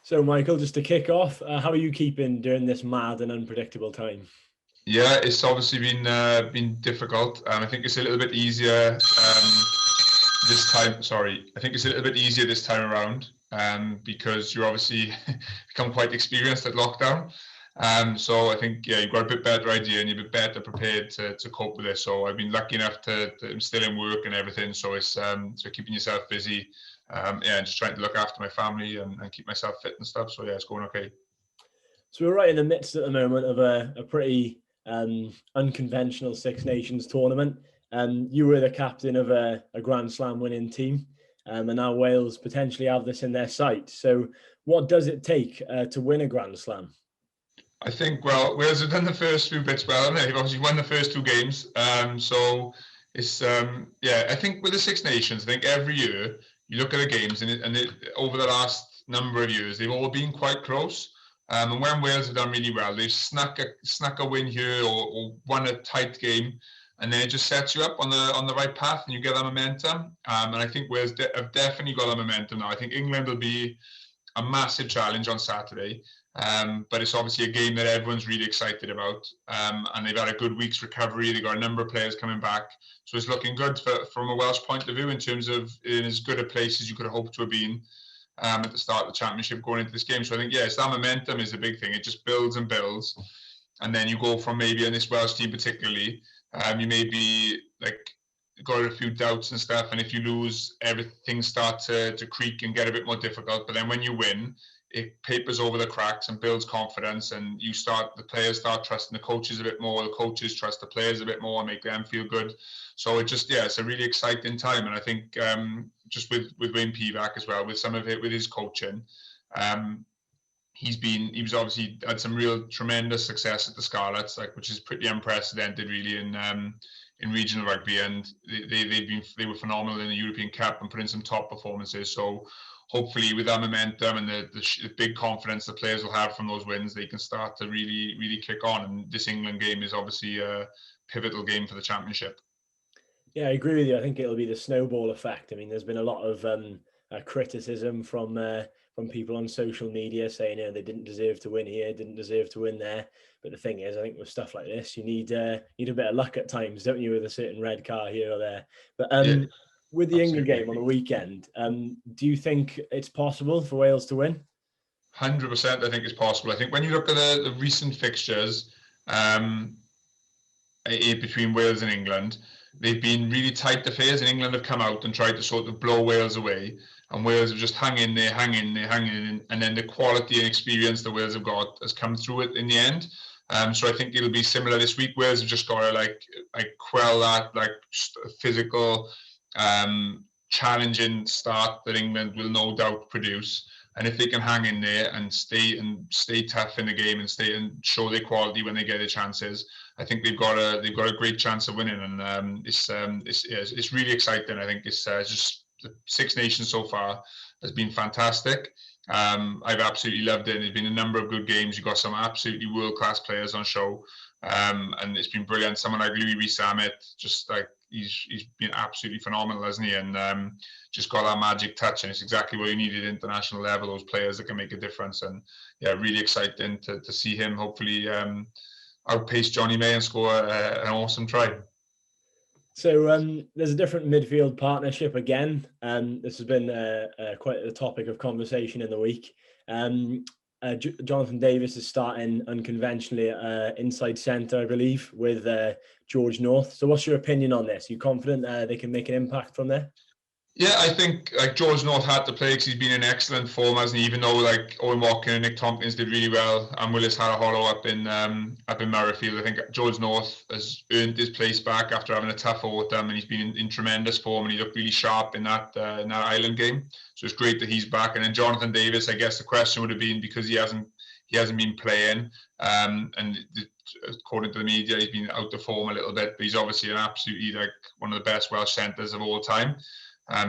So, Michael, just to kick off, how are you keeping during this mad and unpredictable time? Yeah, it's obviously been difficult. I think it's a little bit easier this time. Sorry, I think it's a little bit easier this time around because you're obviously become quite experienced at lockdown. So I think you've got a bit better idea and you're a bit better prepared to cope with it. So I've been lucky enough to I'm still in work and everything. So it's so keeping yourself busy. And just trying to look after my family and keep myself fit and stuff. So yeah, it's going okay. So, we're right in the midst at the moment of a pretty unconventional Six Nations tournament. You were the captain of a Grand Slam winning team, and now Wales potentially have this in their sight. So, what does it take to win a Grand Slam? I think, well, Wales have done the first few bits well, and they've obviously won the first two games. So it's, I think with the Six Nations, I think every year you look at the games, over the last number of years, they've all been quite close. And when Wales have done really well, they've snuck a win here or won a tight game, and then it just sets you up on the right path, and you get that momentum. And I think Wales have definitely got that momentum now. I think England will be a massive challenge on Saturday. But it's obviously a game that everyone's really excited about. And they've had a good week's recovery. They've got a number of players coming back. So it's looking good from a Welsh point of view in terms of in as good a place as you could have hoped to have been at the start of the championship going into this game. So I think, yes, that momentum is a big thing. It just builds and builds. And then you go from maybe in this Welsh team particularly, you may be like got a few doubts and stuff. And if you lose, everything starts to creak and get a bit more difficult. But then when you win, it papers over the cracks and builds confidence, and the players start trusting the coaches a bit more, the coaches trust the players a bit more and make them feel good. So it's a really exciting time. And I think just with Wayne Pivac as well, with some of it, with his coaching, he was obviously had some real tremendous success at the Scarlets, which is pretty unprecedented really in regional rugby, and they were phenomenal in the European Cup and put in some top performances. So hopefully with that momentum and the big confidence the players will have from those wins, they can start to really kick on. And this England game is obviously a pivotal game for the championship. Yeah, I agree with you. I think it'll be the snowball effect. I mean, there's been a lot of criticism from people on social media saying they didn't deserve to win here, didn't deserve to win there. But the thing is, I think with stuff like this, you need a bit of luck at times, don't you, with a certain red car here or there. But Yeah, with the England absolutely. game on the weekend, do you think it's possible for Wales to win? 100%, I think it's possible. I think when you look at the recent fixtures between Wales and England, they've been really tight affairs, and England have come out and tried to sort of blow Wales away, and Wales have just hung in there, and then the quality and experience that Wales have got has come through it in the end. So I think it'll be similar this week. Wales have just got to like quell that physical, challenging start that England will no doubt produce. And if they can hang in there and stay tough in the game and stay and show their quality when they get their chances, I think they've got a great chance of winning. And it's really exciting. I think it's just the Six Nations so far has been fantastic. I've absolutely loved it. There's been a number of good games. You've got some absolutely world-class players on show, and it's been brilliant. Someone like Louis Rees-Zammit, just like he's been absolutely phenomenal, hasn't he? And just got that magic touch, and it's exactly what you need at international level. Those players that can make a difference, and yeah, really exciting to see him hopefully outpace Johnny May and score an awesome try. So there's a different midfield partnership again. This has been quite a topic of conversation in the week. Jonathan Davies is starting unconventionally inside centre, I believe, with George North. So what's your opinion on this? Are you confident they can make an impact from there? Yeah, I think like George North had to play because he's been in excellent form, hasn't he? Even though like Owen Watkin and Nick Tompkins did really well, and Willis had a hollow up in Murrayfield. I think George North has earned his place back after having a tough autumn, and he's been in tremendous form, and he looked really sharp in that Ireland game. So it's great that he's back. And then Jonathan Davies, I guess the question would have been because he hasn't been playing, and according to the media, he's been out of form a little bit, but he's obviously an absolutely like one of the best Welsh centres of all time.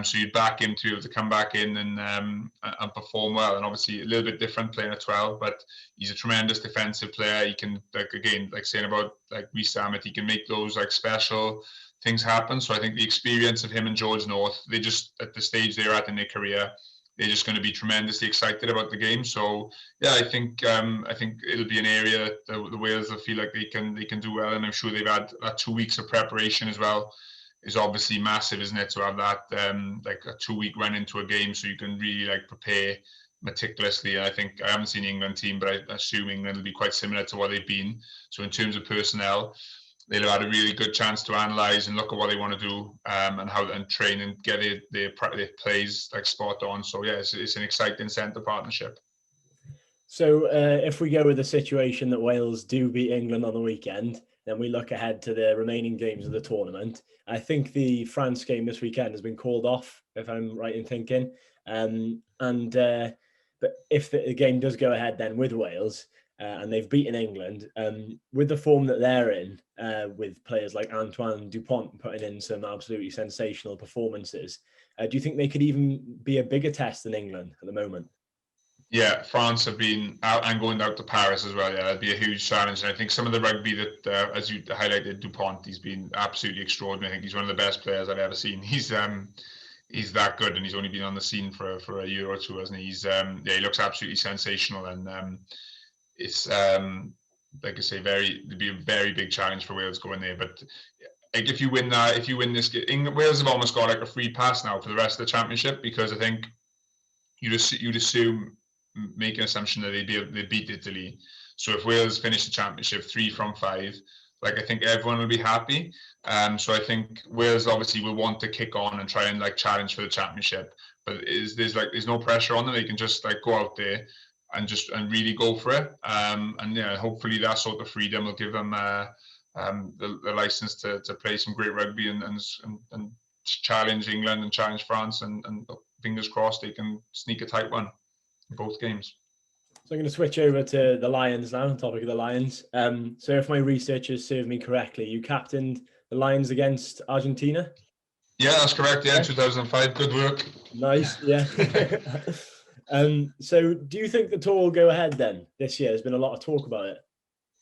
So you'd back him to be able to come back in and perform well. And obviously a little bit different playing at 12, but he's a tremendous defensive player. He can, like saying about like Rees-Zammit, he can make those like special things happen. So I think the experience of him and George North, they just at the stage they're at in their career, they're just going to be tremendously excited about the game. So yeah, I think it'll be an area that the Wales will feel like they can do well, and I'm sure they've had that 2 weeks of preparation as well. Is obviously massive, isn't it, to have that like a 2 week run into a game, so you can really like prepare meticulously. I think I haven't seen the England team, but I assume England will be quite similar to what they've been. So in terms of personnel, they'll have had a really good chance to analyse and look at what they want to do, and train and get their plays like spot on. So yeah, it's an exciting centre partnership. So if we go with the situation that Wales do beat England on the weekend, then we look ahead to the remaining games of the tournament. I think the France game this weekend has been called off, if I'm right in thinking. But if the game does go ahead then with Wales, and they've beaten England, with the form that they're in, with players like Antoine Dupont putting in some absolutely sensational performances, do you think they could even be a bigger test than England at the moment? Yeah, France have been out and going out to Paris as well. Yeah, that'd be a huge challenge. And I think some of the rugby that, as you highlighted, Dupont, he's been absolutely extraordinary. I think he's one of the best players I've ever seen. He's that good, and he's only been on the scene for a year or two, hasn't he? He looks absolutely sensational, and it's like I say, it'd be a very big challenge for Wales going there. But like if you win this game, Wales have almost got like a free pass now for the rest of the championship, because I think you'd assume, make an assumption that they'd beat Italy. So if Wales finish the championship 3 from 5, like I think everyone will be happy. So I think Wales obviously will want to kick on and try and like challenge for the championship. But there's no pressure on them. They can just like go out there and really go for it. And yeah, hopefully that sort of freedom will give them the license to play some great rugby and challenge England and challenge France, and fingers crossed they can sneak a tight one in both games. So I'm going to switch over to the Lions now, on the topic of the Lions. So if my research has served me correctly, you captained the Lions against Argentina? Yeah, that's correct. Yeah, 2005. Good work. Nice, yeah. So do you think the tour will go ahead then this year? There's been a lot of talk about it.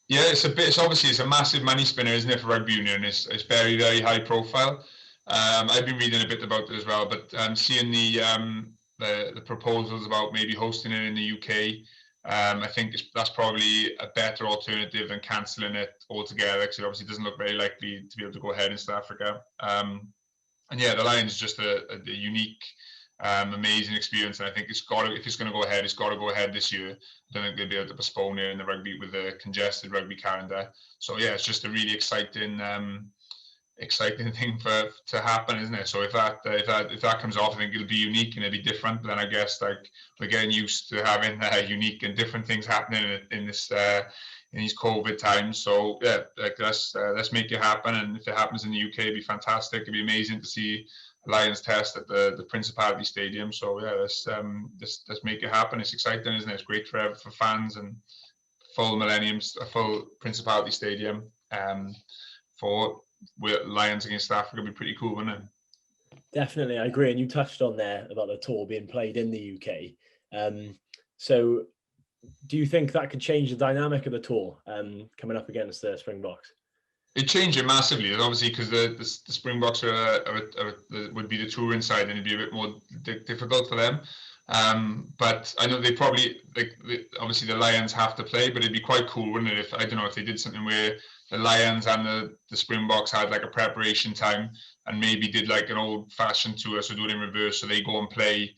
Yeah, it's a massive money spinner, isn't it, for rugby union? It's very, very high profile. I've been reading a bit about it as well, but seeing the proposals about maybe hosting it in the UK, I think that's probably a better alternative than cancelling it altogether, because it obviously doesn't look very likely to be able to go ahead in South Africa. And yeah, the Lions is just a unique, amazing experience, and I think if it's going to go ahead, it's got to go ahead this year. I don't think they'll be able to postpone it in the rugby with the congested rugby calendar. So yeah, it's just a really exciting thing to happen, isn't it? So if that comes off, I think it'll be unique and it'll be different. But then I guess like we're getting used to having unique and different things happening in these COVID times. So yeah, like let's make it happen. And if it happens in the UK, it'd be fantastic. It'd be amazing to see Lions test at the Principality Stadium. So yeah, let's make it happen. It's exciting, isn't it? It's great for fans, and full Principality Stadium for Lions against South Africa would be pretty cool, wouldn't it? Definitely, I agree. And you touched on there about the tour being played in the UK. So do you think that could change the dynamic of the tour coming up against the Springboks? It changed it massively, obviously, because the Springboks would be the touring side, and it'd be a bit more difficult for them. But I know they probably obviously the Lions have to play, but it'd be quite cool, wouldn't it? If they did something where the Lions and the Springboks had like a preparation time and maybe did like an old-fashioned tour, so do it in reverse. So they go and play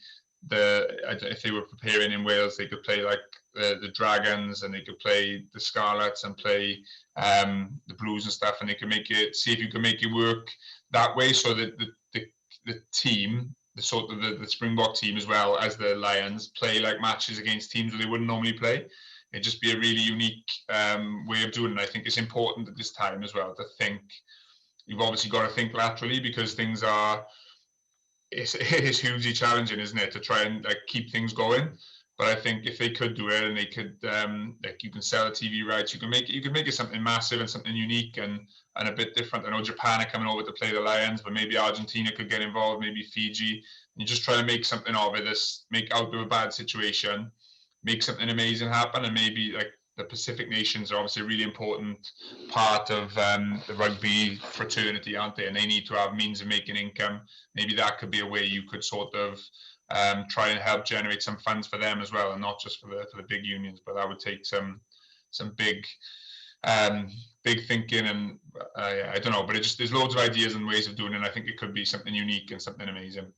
if they were preparing in Wales, they could play like the Dragons, and they could play the Scarlets and play the Blues and stuff, and they can see if you can make it work that way, so that the team, the Springbok team as well as the Lions, play like matches against teams where they wouldn't normally play. It'd just be a really unique way of doing it. And I think it's important at this time as well to think. You've obviously got to think laterally, because things are. It is hugely challenging, isn't it, to try and like keep things going. But I think if they could do it, and they could like you can sell the TV rights, you can make it something massive and something unique and a bit different. I know Japan are coming over to play the Lions, but maybe Argentina could get involved, maybe Fiji. And you just try to make something of it. Make out of a bad situation, make something amazing happen, and maybe like the Pacific nations are obviously a really important part of the rugby fraternity, aren't they? And they need to have means of making income. Maybe that could be a way you could sort of try and help generate some funds for them as well, and not just for the big unions. But that would take some big big thinking, and I don't know, but there's loads of ideas and ways of doing it, and I think it could be something unique and something amazing.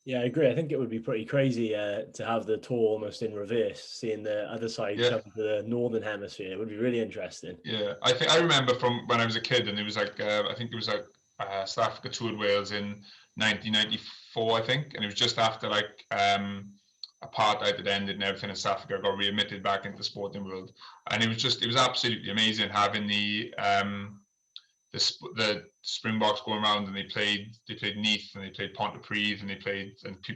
Yeah, I agree. I think it would be pretty crazy to have the tour almost in reverse, seeing the other side come to the northern hemisphere. It would be really interesting. Yeah, I remember from when I was a kid, and it was like I think it was like South Africa toured Wales in 1994, I think, and it was just after like apartheid had ended and everything in South Africa got readmitted back into the sporting world, and it was absolutely amazing having the Springboks going around, and they played Neath, and they played Pontypridd, and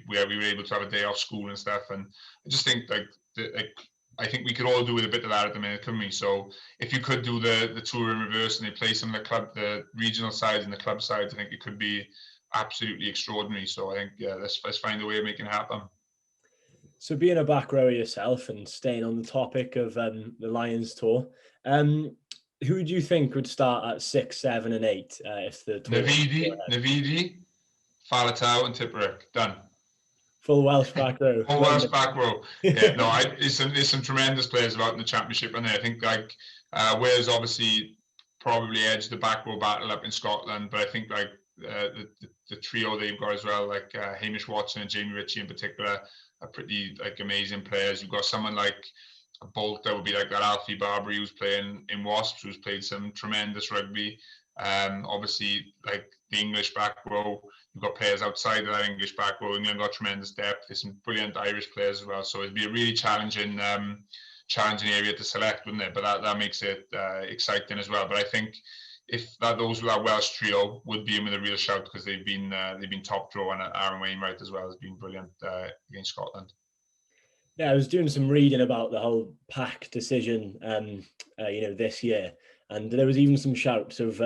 we were able to have a day off school and stuff. And I just think I think we could all do with a bit of that at the minute, couldn't we? So if you could do the tour in reverse and they play some of the regional sides and the club sides, I think it could be absolutely extraordinary. So I think let's find a way of making it happen. So being a back rower yourself and staying on the topic of the Lions tour, who do you think would start at 6, 7, and 8 if the tour? Navidi, Faletau, and Tipuric. Done. Full Welsh back row. Full Welsh back row. Yeah, no, there's some tremendous players about in the championship, and I think like Wales obviously probably edged the back row battle up in Scotland, but I think like the trio they've got as well, like Hamish Watson and Jamie Ritchie in particular, are pretty like amazing players. You've got someone like a Bolt that would be like that Alfie Barbary who's playing in Wasps, who's played some tremendous rugby. Obviously, like the English back row, you've got players outside of that English back row. England got tremendous depth. There's some brilliant Irish players as well. So it'd be a really challenging area to select, wouldn't it? But that makes it exciting as well. But I think if that Welsh trio would be in with a real shout, because they've been top draw, and Aaron Wainwright as well has been brilliant against Scotland. Yeah, I was doing some reading about the whole pack decision, this year, and there was even some shouts of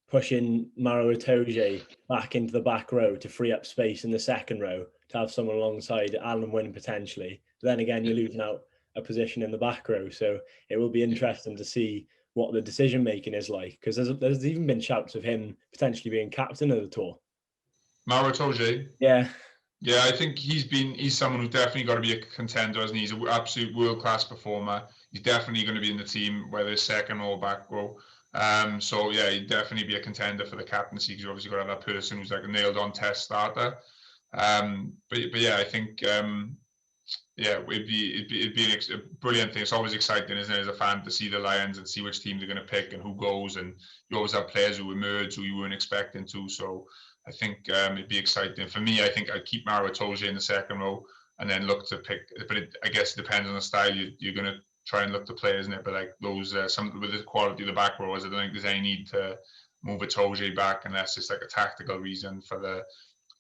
pushing Maro Itoje back into the back row to free up space in the second row to have someone alongside Alan Wynne potentially. But then again, you're losing out a position in the back row, so it will be interesting to see what the decision making is like, because there's even been shouts of him potentially being captain of the tour. Maro Itoje. Yeah, I think he's someone who's definitely got to be a contender, hasn't he? He's an absolute world-class performer. He's definitely going to be in the team, whether it's second or back row. So yeah, he'd definitely be a contender for the captaincy, because you obviously got to have that person who's like a nailed-on test starter. But yeah, I think it'd be a brilliant thing. It's always exciting, isn't it, as a fan, to see the Lions and see which team they're going to pick and who goes, and you always have players who emerge who you weren't expecting to. So I think it'd be exciting. For me, I think I'd keep Maro Itoje in the second row and then look to pick. But I guess it depends on the style you're going to try and look to play, isn't it? But like those, some with the quality of the back row, I don't think there's any need to move Itoje back unless it's like a tactical reason for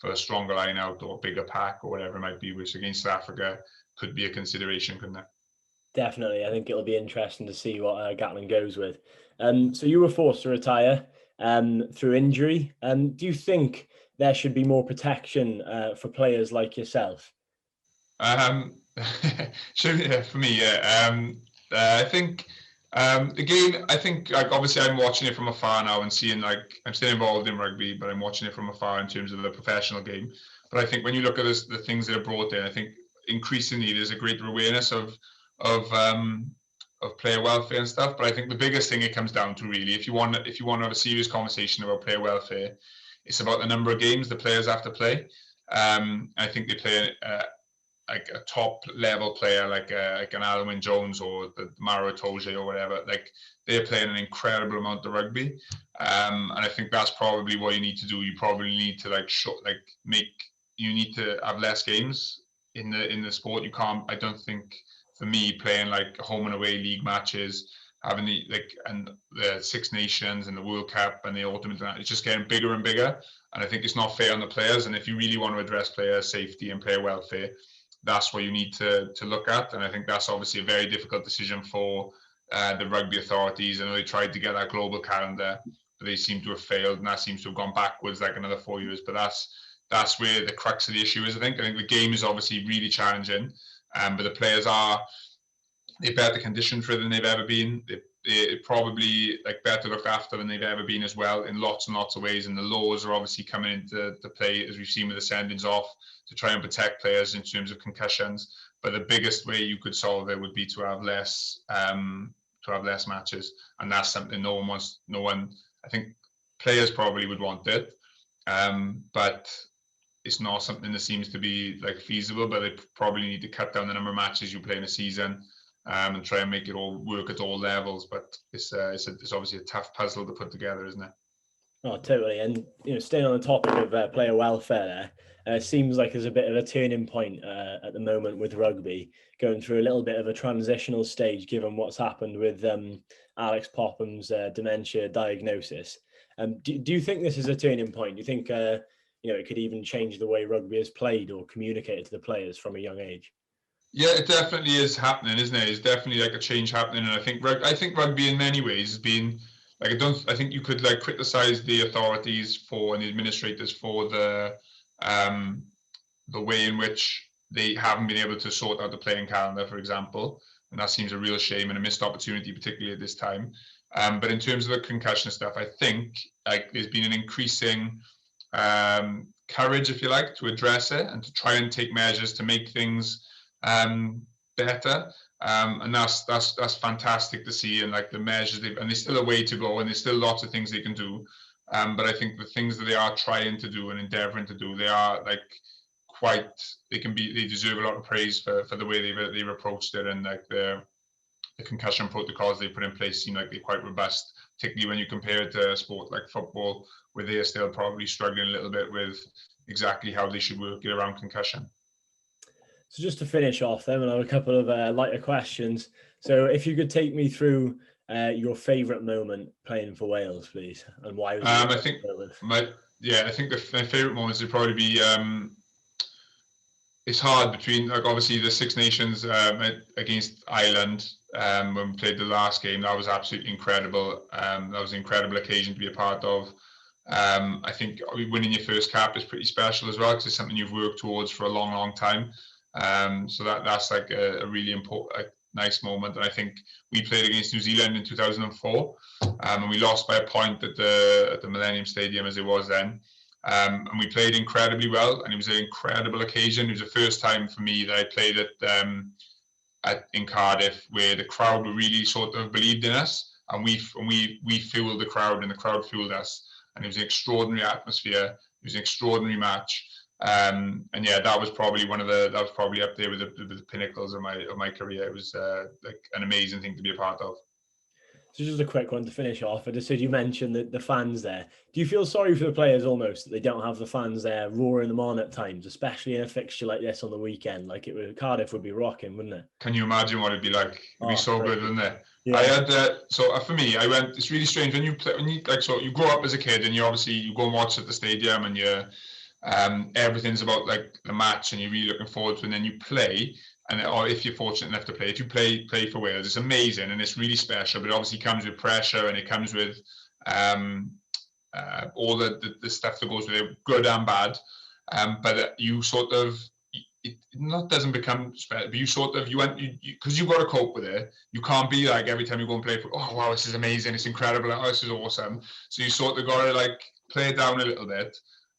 a stronger line out or bigger pack or whatever it might be, which against South Africa could be a consideration, couldn't it? Definitely. I think it'll be interesting to see what Gatland goes with. So you were forced to retire through injury. Do you think there should be more protection for players like yourself? For me, yeah. I think the game, I think, like, obviously I'm watching it from afar now and seeing, like, I'm still involved in rugby, but I'm watching it from afar in terms of the professional game. But I think when you look at the things that are brought in, I think increasingly there's a greater awareness of player welfare and stuff. But I think the biggest thing it comes down to, really, if you want to have a serious conversation about player welfare, it's about the number of games the players have to play. I think they play like a top level player, like an Alan Wynne Jones or the Maro Itoje or whatever. Like, they're playing an incredible amount of rugby, and I think that's probably what you need to do. You probably need to you need to have less games in the sport. You can't. I don't think, for me, playing like home and away league matches, having the Six Nations and the World Cup and the Ultimate, it's just getting bigger and bigger. And I think it's not fair on the players. And if you really want to address player safety and player welfare, that's what you need to look at. And I think that's obviously a very difficult decision for the rugby authorities. I know they tried to get that global calendar, but they seem to have failed, and that seems to have gone backwards like another 4 years. But that's where the crux of the issue is, I think. I think the game is obviously really challenging, but the players they're better conditioned for it than they've ever been. they're probably like better looked after than they've ever been as well in lots and lots of ways. And the laws are obviously coming into play, as we've seen with the sendings off, to try and protect players in terms of concussions. But the biggest way you could solve it would be to have less matches, and that's something no one wants. No one, I think, players probably would want it, but it's not something that seems to be like feasible. But they probably need to cut down the number of matches you play in a season, and try and make it all work at all levels. But it's obviously a tough puzzle to put together, isn't it? Oh, totally. And staying on the topic of player welfare, there seems like there's a bit of a turning point at the moment with rugby, going through a little bit of a transitional stage, given what's happened with Alex Popham's dementia diagnosis. Do you think this is a turning point? Do you think it could even change the way rugby is played or communicated to the players from a young age? Yeah, it definitely is happening, isn't it? It's definitely like a change happening, and I think rugby in many ways has been like I think you could like criticize the authorities for and the administrators for the way in which they haven't been able to sort out the playing calendar, for example, and that seems a real shame and a missed opportunity, particularly at this time. But in terms of the concussion stuff, I think like there's been an increasing courage, if you like, to address it and to try and take measures to make things better. And that's fantastic to see, and like the measures and there's still a way to go, and there's still lots of things they can do. But I think the things that they are trying to do and endeavoring to do, they are like they deserve a lot of praise for the way they've approached it, and like the concussion protocols they put in place seem like they're quite robust, particularly when you compare it to a sport like football, where they are still probably struggling a little bit with exactly how they should work it around concussion. So just to finish off then, I have a couple of lighter questions. So if you could take me through your favourite moment playing for Wales, please, and why was it? I think my favourite moments would probably be it's hard between like obviously the Six Nations against Ireland when we played the last game. That was absolutely incredible. That was an incredible occasion to be a part of. I think winning your first cap is pretty special as well, because it's something you've worked towards for a long, long time. So that's like a really important, nice moment. And I think we played against New Zealand in 2004, and we lost by a point at the Millennium Stadium as it was then. And we played incredibly well, and it was an incredible occasion. It was the first time for me that I played in Cardiff where the crowd really sort of believed in us, and we fueled the crowd, and the crowd fueled us. And it was an extraordinary atmosphere. It was an extraordinary match. And yeah, that was probably up there with the pinnacles of my career. It was like an amazing thing to be a part of. So just a quick one to finish off. I just said you mentioned the fans there. Do you feel sorry for the players almost that they don't have the fans there roaring them on at times, especially in a fixture like this on the weekend? Like Cardiff would be rocking, wouldn't it? Can you imagine what it'd be like? It'd be so good, wouldn't it? Yeah. I had for me, I went. It's really strange when you grow up as a kid and you go and watch at the stadium and you're everything's about like the match and you're really looking forward to it, and then you play. Or if you're fortunate enough to play, if you play for Wales, it's amazing and it's really special. But it obviously comes with pressure, and it comes with all the stuff that goes with it, good and bad. But you sort of it not doesn't become special, but because you've got to cope with it. You can't be like every time you go and play for, oh wow, this is amazing, it's incredible, oh this is awesome. So you sort of got to like play it down a little bit,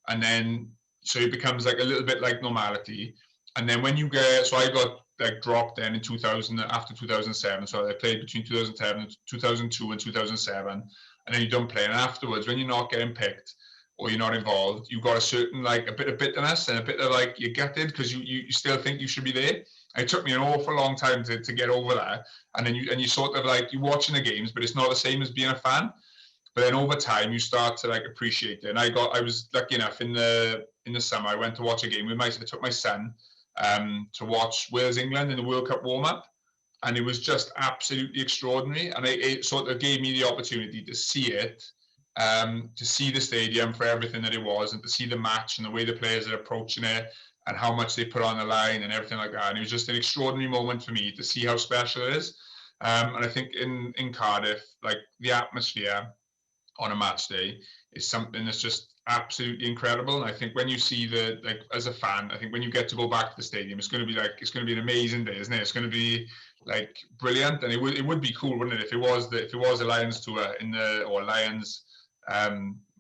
and then so it becomes like a little bit like normality. And then when you so I got like dropped then in 2000 after 2007. So I played between 2007 and 2002 and 2007, and then you don't play. And afterwards, when you're not getting picked or you're not involved, you've got a certain like a bit of bitterness and a bit of like you're gutted because you still think you should be there. And it took me an awful long time to get over that. And then you sort of like you're watching the games, but it's not the same as being a fan. But then over time, you start to like appreciate it. And I was lucky enough in the summer, I went to watch a game with I took my son to watch Wales England in the World Cup warm up, and it was just absolutely extraordinary. And it sort of gave me the opportunity to see it, to see the stadium for everything that it was, and to see the match and the way the players are approaching it and how much they put on the line and everything like that. And it was just an extraordinary moment for me to see how special it is. And I think in Cardiff, like the atmosphere on a match day is something that's just absolutely incredible. And I think when you see as a fan, I think when you get to go back to the stadium, it's going to be an amazing day, isn't it? It's going to be like brilliant, and it would be cool, wouldn't it, if it was a Lions tour in the or Lions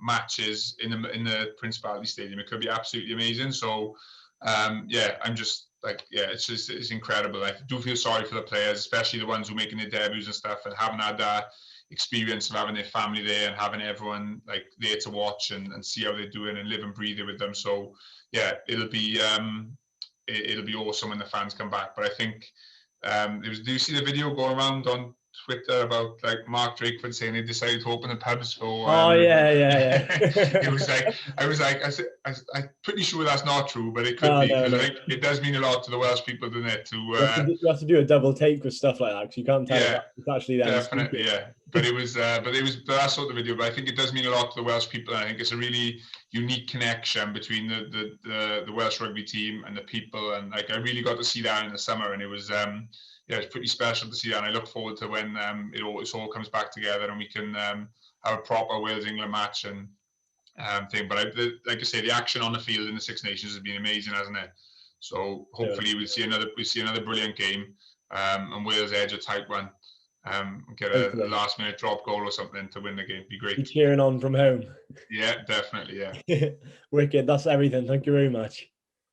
matches in the Principality Stadium. It could be absolutely amazing. So yeah, I'm just like, yeah, it's incredible. I do feel sorry for the players, especially the ones who are making their debuts and stuff and haven't had that experience of having their family there and having everyone like there to watch and see how they're doing and live and breathe it with them. So yeah, it'll be awesome when the fans come back. But I think do you see the video going around on Twitter about like Mark Drakeford saying he decided to open the pubs for? Oh yeah, yeah, It was yeah. like I'm pretty sure that's not true, but it could Oh be, no, because I no. think it does mean a lot to the Welsh people, doesn't it? You have to do a double take with stuff like that because you can't tell Yeah, it's actually them definitely, speaking. yeah. But that sort of video. But I think it does mean a lot to the Welsh people. And I think it's a really unique connection between the Welsh rugby team and the people. And like I really got to see that in the summer, and it was yeah, it's pretty special to see that. And I look forward to when it all comes back together and we can have a proper Wales England match and thing. But like I say, the action on the field in the Six Nations has been amazing, hasn't it? So hopefully we'll see another brilliant game, and Wales edge a tight one, get a Hopefully. last minute drop goal or something to win the game. Be Be great. cheering on from home. Yeah, definitely. Yeah. Wicked. That's everything. Thank you very much.